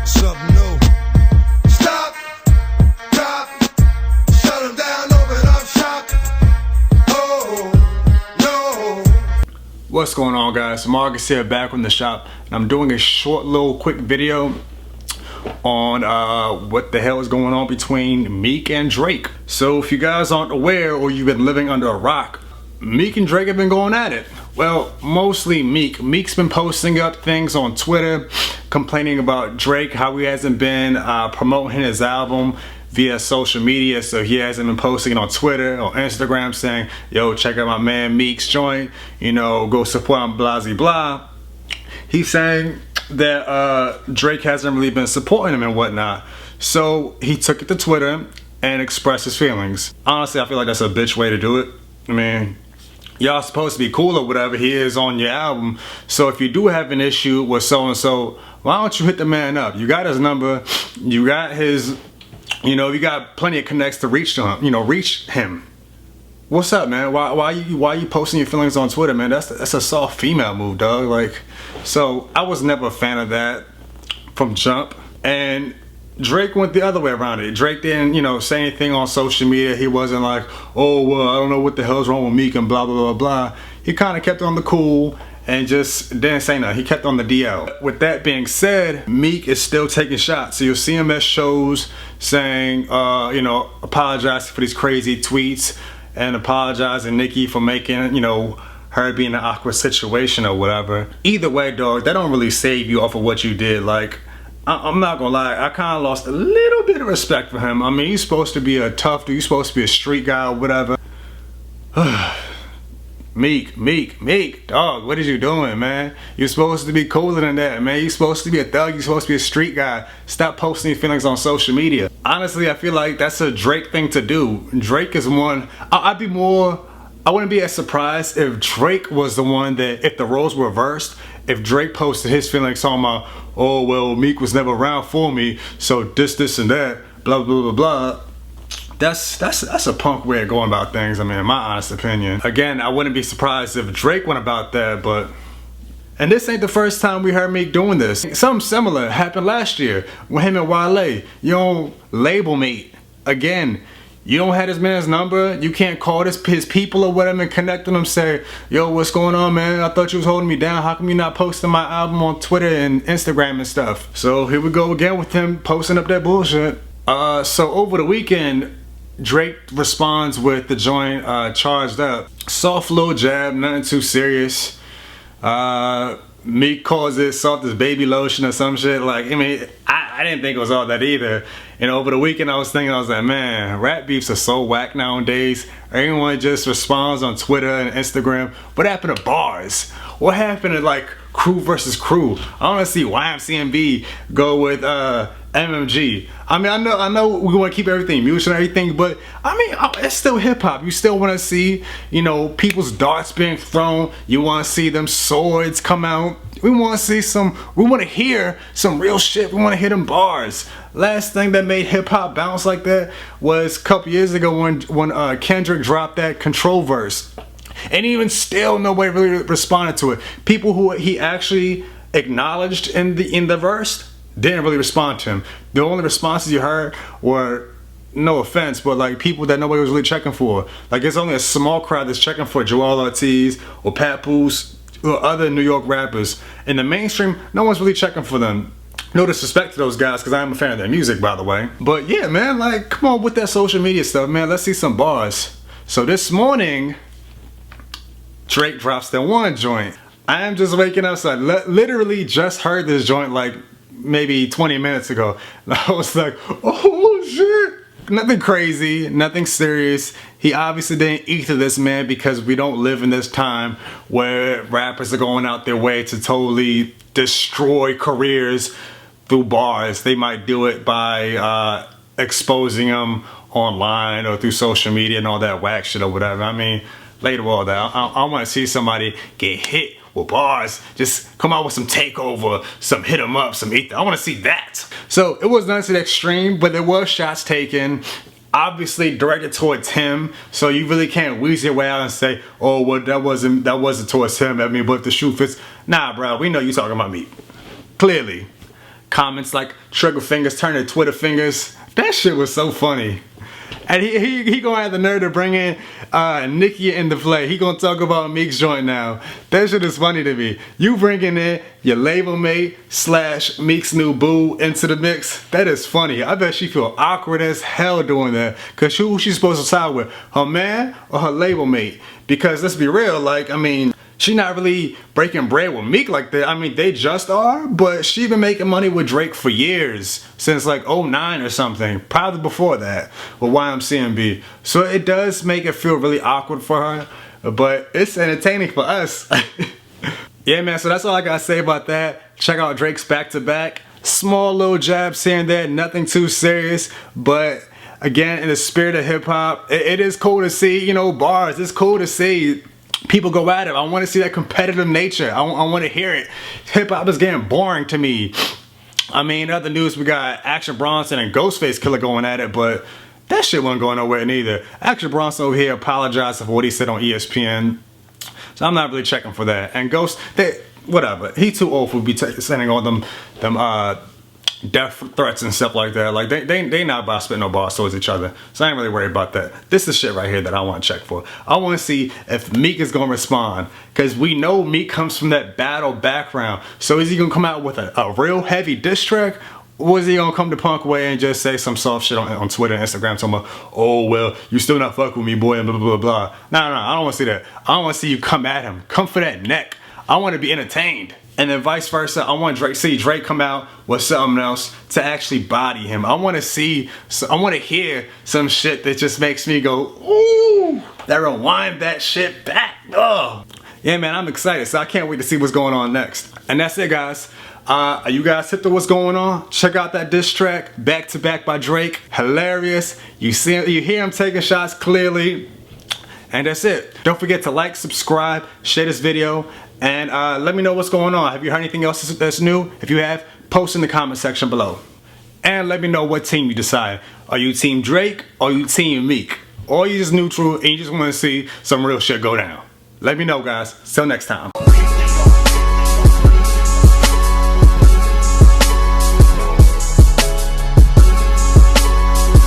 Something new. Stop, drop, shut them down, open up shop. Oh, no. What's going on, guys? Marcus here, back from the shop, and I'm doing a short little quick video on what the hell is going on between Meek and Drake. So if you guys aren't aware, or you've been living under a rock, Meek and Drake have been going at it. Well, mostly Meek. Meek's been posting up things on Twitter complaining about Drake, how he hasn't been promoting his album via social media. So he hasn't been posting it on Twitter or Instagram saying, yo, check out my man Meek's joint, you know, go support him, blah, blah, blah. He's saying that Drake hasn't really been supporting him and whatnot. So he took it to Twitter and expressed his feelings. Honestly, I feel like that's a bitch way to do it. I mean, y'all supposed to be cool or whatever, he is on your album. So if you do have an issue with so-and-so, why don't you hit the man up? You got his number, you got his, you know, you got plenty of connects to reach him, you know, reach him. What's up, man? Why you posting your feelings on Twitter, man? That's a soft female move, dog. Like, so I was never a fan of that from jump. And Drake went the other way around it. Drake didn't, you know, say anything on social media. He wasn't like, oh, well, I don't know what the hell's wrong with Meek and blah, blah, blah, blah. He kind of kept on the cool and just didn't say nothing. He kept on the DL. With that being said, Meek is still taking shots. So you'll see him at shows saying, you know, apologizing for these crazy tweets and apologizing Nicki for making, you know, her be in an awkward situation or whatever. Either way, dog, that don't really save you off of what you did. Like, I'm not gonna lie, I kind of lost a little bit of respect for him. I mean, he's supposed to be a tough dude, he's supposed to be a street guy or whatever. Meek, dog, what are you doing, man? You're supposed to be cooler than that, man. You're supposed to be a thug, you're supposed to be a street guy. Stop posting your feelings on social media. Honestly, I feel like that's a Drake thing to do. Drake is one, I wouldn't be as surprised if Drake was the one that, if the roles were reversed, if Drake posted his feelings talking about, oh, well, Meek was never around for me, so this, and that, blah, blah, blah, blah. That's a punk way of going about things, I mean, in my honest opinion. Again, I wouldn't be surprised if Drake went about that, but... And this ain't the first time we heard Meek doing this. Something similar happened last year with him and Wale. You don't label me. Again, you don't have this man's number, you can't call his people or whatever and connect with him, say, yo, what's going on, man? I thought you was holding me down. How come you not posting my album on Twitter and Instagram and stuff? So here we go again with him posting up that bullshit. So over the weekend, Drake responds with the joint Charged Up. Soft little jab, nothing too serious. Meek calls it soft as baby lotion or some shit. Like, I mean, I didn't think it was all that either. And over the weekend I was like, man, rap beefs are so whack nowadays. Everyone just responds on Twitter and Instagram. What happened to bars? What happened to like crew versus crew? I want to see YMCMB go with MMG. I mean, I know we want to keep everything mutual and everything, but I mean, it's still hip hop. You still want to see, you know, people's darts being thrown. You want to see them swords come out. We want to see we want to hear some real shit. We want to hear them bars. Last thing that made hip hop bounce like that was a couple years ago when Kendrick dropped that Control verse. And even still nobody really responded to it. People who he actually acknowledged in the verse didn't really respond to him. The only responses you heard were, no offense, but like people that nobody was really checking for. Like, it's only a small crowd that's checking for Joel Ortiz or Papoose or other New York rappers. In the mainstream, no one's really checking for them. No disrespect to those guys, because I am a fan of their music, by the way. But yeah, man, like, come on with that social media stuff, man. Let's see some bars. So this morning, Drake drops that one joint. I am just waking up, so I literally just heard this joint like maybe 20 minutes ago. And I was like, oh shit. Nothing crazy, nothing serious. He obviously didn't ether this, man, because we don't live in this time where rappers are going out their way to totally destroy careers through bars. They might do it by exposing them online or through social media and all that whack shit or whatever. I mean, later all that, I want to see somebody get hit with bars, just come out with some takeover, some hit 'em up, some ether. I want to see that. So it was not to the extreme, but there was shots taken, obviously directed towards him. So you really can't wheeze your way out and say, oh, well, that wasn't towards him. I mean, but if the shoe fits, nah, bro, we know you talking about me. Clearly, comments like trigger fingers turn to Twitter fingers. That shit was so funny. And he gonna have the nerve to bring in Nicki into play. He gonna talk about Meek's joint now. That shit is funny to me. You bringing in your label mate / Meek's new boo into the mix. That is funny. I bet she feel awkward as hell doing that. Cause who she's supposed to side with? Her man or her label mate? Because let's be real, like, I mean, she not really breaking bread with Meek like that. I mean, they just are, but she been making money with Drake for years, since like 09 or something, probably before that, with YMCMB. So it does make it feel really awkward for her, but it's entertaining for us. Yeah, man, so that's all I gotta say about that. Check out Drake's back-to-back. Small little jabs here and there, nothing too serious, but again, in the spirit of hip-hop, it is cool to see, you know, bars. It's cool to see people go at it. I want to see that competitive nature. I want to hear it. Hip-hop is getting boring to me. I mean, in other news, we got Action Bronson and Ghostface Killer going at it, but that shit wasn't going nowhere neither. Action Bronson over here apologized for what he said on ESPN, so I'm not really checking for that. And Ghost, whatever. He too old for be sending all them death threats and stuff like that. Like they not about to spit no bars towards each other, so I ain't really worried about that. This is shit right here that I want to check for. I want to see if Meek is gonna respond, because we know Meek comes from that battle background. So is he gonna come out with a real heavy diss track, or is he gonna come to Punk way and just say some soft shit on Twitter and Instagram talking about, oh well, you still not fuck with me, boy, and blah blah blah blah. No, I don't want to see that. I don't want to see you come at him. Come for that neck. I want to be entertained. And then vice versa, I want see Drake come out with something else to actually body him. I want to hear some shit that just makes me go, ooh, that rewind that shit back. Oh, yeah, man, I'm excited. So I can't wait to see what's going on next. And that's it, guys. Are you guys hip to what's going on? Check out that diss track, Back to Back by Drake. Hilarious. You hear him taking shots clearly. And that's it. Don't forget to like, subscribe, share this video, and let me know what's going on. Have you heard anything else that's new? If you have, post in the comment section below. And let me know what team you decide. Are you team Drake or are you team Meek? Or are you just neutral and you just want to see some real shit go down? Let me know, guys. Till next time.